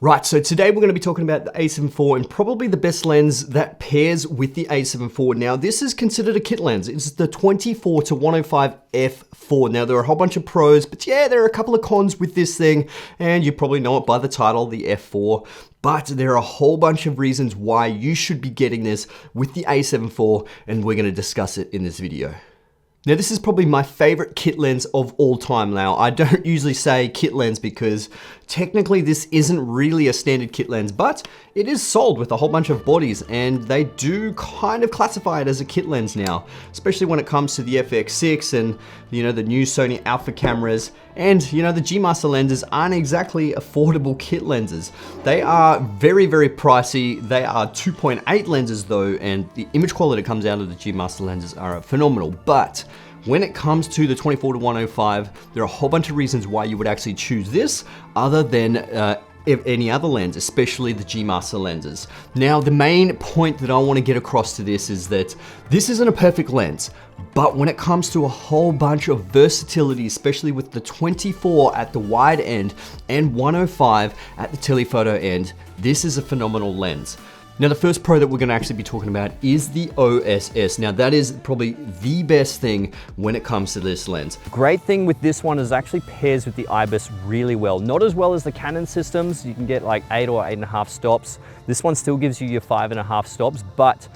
Right, so today we're going to be talking about the A7 IV and probably the best lens that pairs with the A7 IV. Now, this is considered a kit lens. It's the 24 to 105 f4. Now, there are a whole bunch of pros, but yeah, there are a couple of cons with this thing, and you probably know it by the title, the f4. But there are a whole bunch of reasons why you should be getting this with the A7 IV, and we're going to discuss it in this video. Now, this is probably my favorite kit lens of all time now. I don't usually say kit lens because technically this isn't really a standard kit lens, but it is sold with a whole bunch of bodies and they do kind of classify it as a kit lens now, especially when it comes to the FX6 and the new Sony Alpha cameras. And the G Master lenses aren't exactly affordable kit lenses. They are very, very pricey. They are 2.8 lenses though, and the image quality that comes out of the G Master lenses are phenomenal. But when it comes to the 24 to 105, there are a whole bunch of reasons why you would actually choose this other than any other lens, especially the G Master lenses. Now, the main point that I want to get across to this is that this isn't a perfect lens, but when it comes to a whole bunch of versatility, especially with the 24 at the wide end and 105 at the telephoto end, this is a phenomenal lens. Now, the first pro that we're going to actually be talking about is the OSS. Now, that is probably the best thing when it comes to this lens. Great thing with this one is it actually pairs with the IBIS really well. Not as well as the Canon systems. You can get like 8 or 8.5 stops. This one still gives you your 5.5 stops, but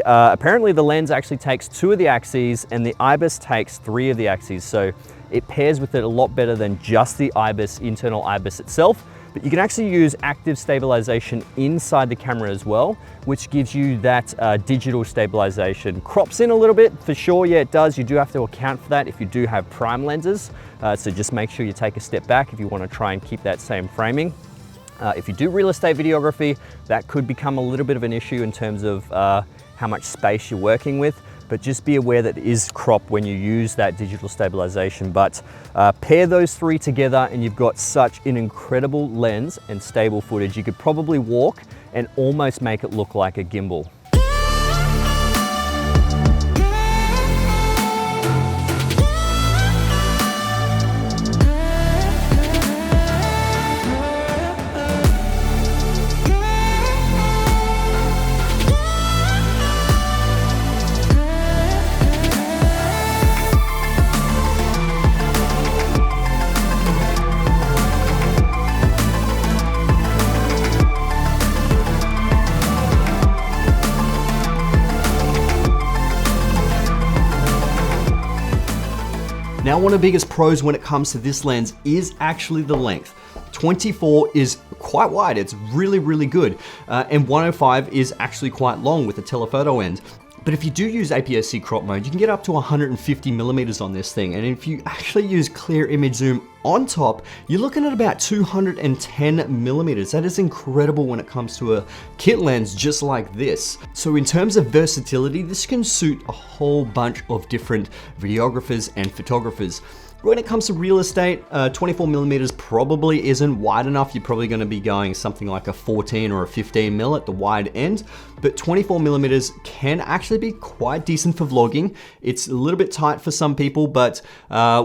apparently the lens actually takes 2 of the axes and the IBIS takes 3 of the axes. So it pairs with it a lot better than just the IBIS, internal IBIS itself. But you can actually use active stabilization inside the camera as well, which gives you that digital stabilization. Crops in a little bit, for sure, yeah, it does. You do have to account for that if you do have prime lenses. So just make sure you take a step back if you want to try and keep that same framing. If you do real estate videography, that could become a little bit of an issue in terms of how much space you're working with. But just be aware that it is crop when you use that digital stabilization. But pair those 3 together and you've got such an incredible lens and stable footage. You could probably walk and almost make it look like a gimbal. Now, one of the biggest pros when it comes to this lens is actually the length. 24 is quite wide, it's really, really good. And 105 is actually quite long with the telephoto end. But if you do use APS-C crop mode, you can get up to 150 millimeters on this thing. And if you actually use clear image zoom on top, you're looking at about 210 millimeters. That is incredible when it comes to a kit lens just like this. So in terms of versatility, this can suit a whole bunch of different videographers and photographers. When it comes to real estate, 24 millimeters probably isn't wide enough. You're probably going to be going something like a 14 or a 15 mil at the wide end, but 24 millimeters can actually be quite decent for vlogging. It's a little bit tight for some people, but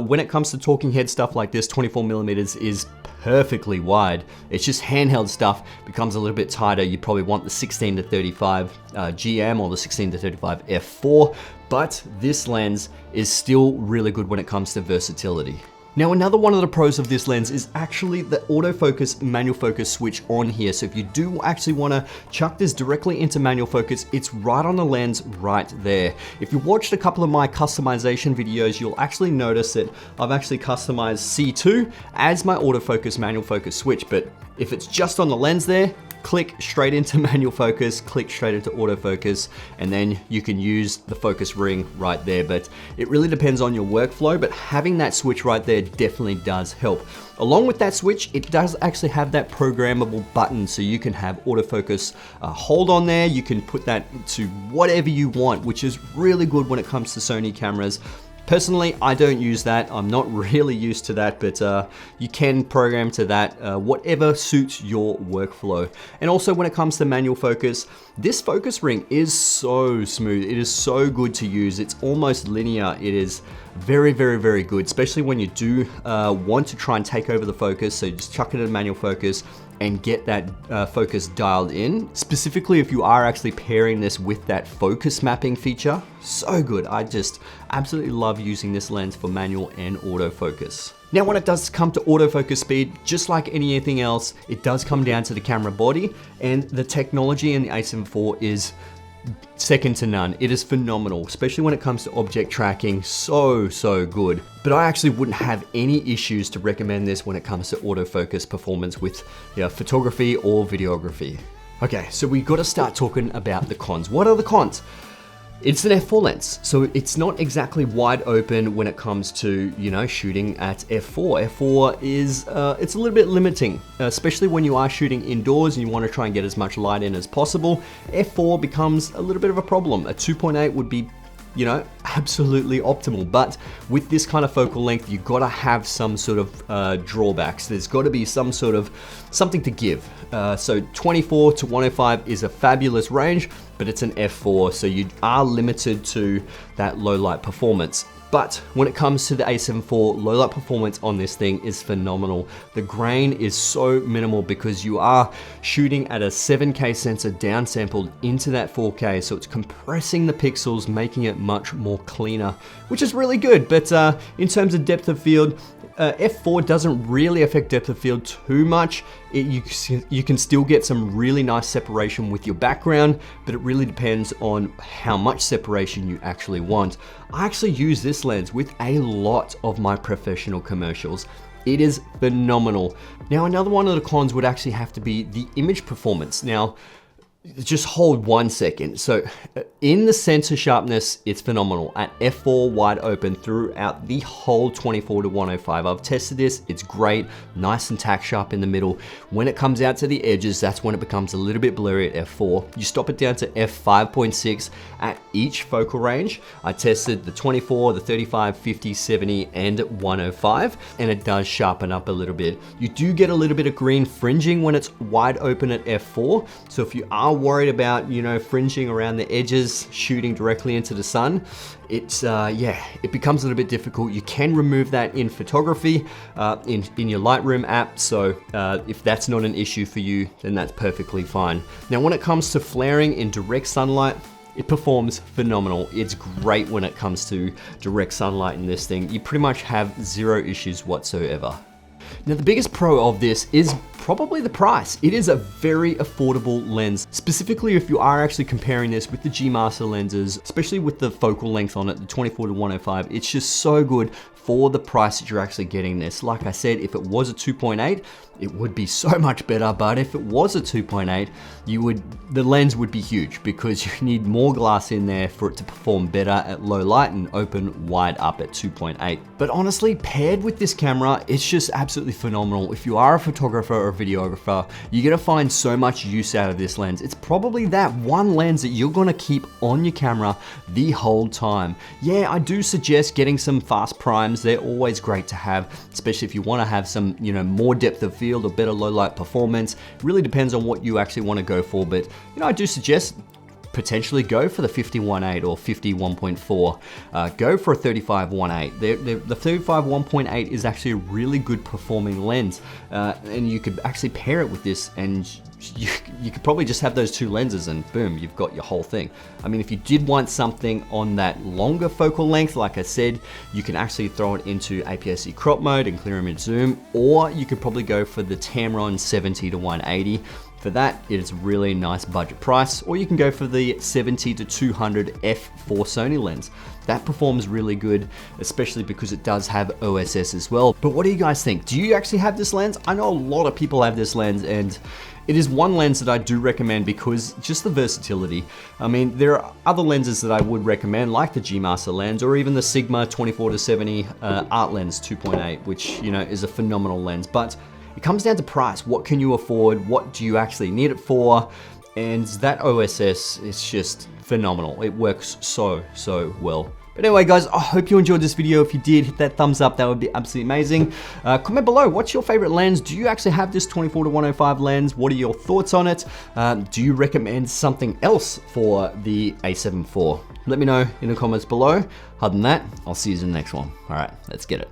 when it comes to talking head stuff like this, 24 millimeters is perfectly wide. It's just handheld stuff becomes a little bit tighter. You probably want the 16 to 35 GM or the 16 to 35 f4, but this lens is still really good when it comes to versatility. Now, another one of the pros of this lens is actually the autofocus manual focus switch on here. So if you do actually want to chuck this directly into manual focus, it's right on the lens right there. If you watched a couple of my customization videos, you'll actually notice that I've actually customized C2 as my autofocus manual focus switch. But if it's just on the lens there, click straight into manual focus, click straight into autofocus, and then you can use the focus ring right there. But it really depends on your workflow, but having that switch right there definitely does help. Along with that switch, it does actually have that programmable button, so you can have autofocus hold on there. You can put that to whatever you want, which is really good when it comes to Sony cameras. Personally, I don't use that. I'm not really used to that, but you can program to that, whatever suits your workflow. And also when it comes to manual focus, this focus ring is so smooth. It is so good to use. It's almost linear. It is Very, very, very good, especially when you do want to try and take over the focus. So just chuck it in manual focus and get that focus dialed in. Specifically, if you are actually pairing this with that focus mapping feature, so good. I just absolutely love using this lens for manual and autofocus. Now, when it does come to autofocus speed, just like anything else, it does come down to the camera body, and the technology in the a7 IV is second to none. It is phenomenal, especially when it comes to object tracking. So good. But I actually wouldn't have any issues to recommend this when it comes to autofocus performance with photography or videography. Okay, so we got to start talking about the cons. What are the cons? It's an f4 lens, so it's not exactly wide open when it comes to, shooting at f4. F4 is, it's a little bit limiting, especially when you are shooting indoors and you want to try and get as much light in as possible. F4 becomes a little bit of a problem. A 2.8 would be, absolutely optimal. But with this kind of focal length, you gotta have some sort of drawbacks. There's gotta be some sort of something to give. So 24 to 105 is a fabulous range, but it's an f4, so you are limited to that low light performance. But when it comes to the a7 IV, low light performance on this thing is phenomenal. The grain is so minimal because you are shooting at a 7K sensor downsampled into that 4K, so it's compressing the pixels, making it much more cleaner, which is really good. But in terms of depth of field, f4 doesn't really affect depth of field too much. You can still get some really nice separation with your background, but it really depends on how much separation you actually want. I actually use this lens with a lot of my professional commercials. It is phenomenal. Now, another one of the cons would actually have to be the image performance. Now, just hold 1 second. So in the sensor sharpness, it's phenomenal at f4 wide open throughout the whole 24 to 105. I've tested this, it's great, nice and tack sharp in the middle. When it comes out to the edges, that's when it becomes a little bit blurry at f4. You stop it down to f5.6 at each focal range. I tested the 24, the 35, 50, 70, and 105, and it does sharpen up a little bit. You do get a little bit of green fringing when it's wide open at f4. So if you are worried about, fringing around the edges, shooting directly into the sun, it's, it becomes a little bit difficult. You can remove that in photography, in your Lightroom app. So if that's not an issue for you, then that's perfectly fine. Now, when it comes to flaring in direct sunlight, it performs phenomenal. It's great when it comes to direct sunlight in this thing. You pretty much have zero issues whatsoever. Now, the biggest pro of this is probably the price. It is a very affordable lens, specifically if you are actually comparing this with the G Master lenses, especially with the focal length on it, the 24 to 105. It's just so good for the price that you're actually getting this. Like I said, if it was a 2.8, it would be so much better, but if it was a 2.8, the lens would be huge because you need more glass in there for it to perform better at low light and open wide up at 2.8. But honestly, paired with this camera, it's just absolutely phenomenal. If you are a photographer or a videographer, you're gonna find so much use out of this lens. It's probably that one lens that you're gonna keep on your camera the whole time. Yeah, I do suggest getting some fast primes. They're always great to have, especially if you wanna have some, more depth of field or better low light performance. It really depends on what you actually wanna go for, but I do suggest potentially go for the 50-1.8 or 50-1.4. Go for a 35-1.8. The 35-1.8 is actually a really good performing lens, and you could actually pair it with this, and you could probably just have those two lenses and boom, you've got your whole thing. I mean, if you did want something on that longer focal length, like I said, you can actually throw it into APS-C crop mode and clear image zoom, or you could probably go for the Tamron 70 to 180. For that, it's really nice budget price, or you can go for the 70 to 200 f4 Sony lens. That performs really good, especially because it does have OSS as well. But what do you guys think? Do you actually have this lens? I know a lot of people have this lens, and it is one lens that I do recommend because just the versatility. I mean, there are other lenses that I would recommend, like the G Master lens, or even the Sigma 24 to 70 Art Lens 2.8, which is a phenomenal lens. But it comes down to price. What can you afford? What do you actually need it for? And that OSS is just phenomenal. It works so well. But anyway, guys, I hope you enjoyed this video. If you did, hit that thumbs up. That would be absolutely amazing. Comment below, what's your favorite lens? Do you actually have this 24-105 lens? What are your thoughts on it? Do you recommend something else for the A7 IV? Let me know in the comments below. Other than that, I'll see you in the next one. All right, let's get it.